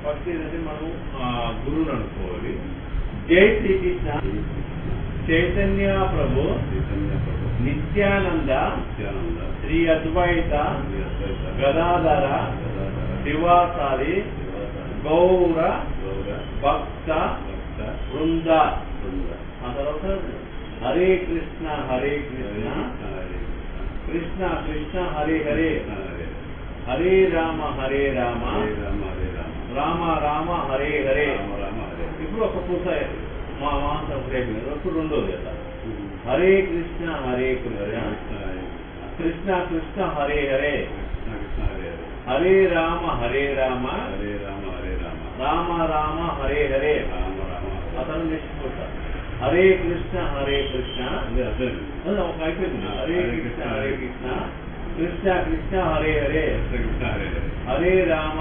First ఏంటంటే మనం గురువుని అనుకోవాలి. జై శ్రీకృష్ణ. చైతన్య ప్రభు నిత్యానంద శ్రీ అద్వైత గదాధర శివాసారి గౌర భక్త వృంద. ఆ తర్వాత హరే కృష్ణ కృష్ణ కృష్ణ హరే హరే హరే రామ రామ రామ హరే హరే. ఇప్పుడు ఒక పూస మా మాంసం ఇప్పుడు రెండోది కదా, హరే కృష్ణ కృష్ణ కృష్ణ హరే హరే హరే రామ రామ రామ హరే హరే. అతను నిష్ఠ హరే కృష్ణ ఒక అయిపోయింది. హరే కృష్ణ కృష్ణ కృష్ణ హరే హరే హరే రామ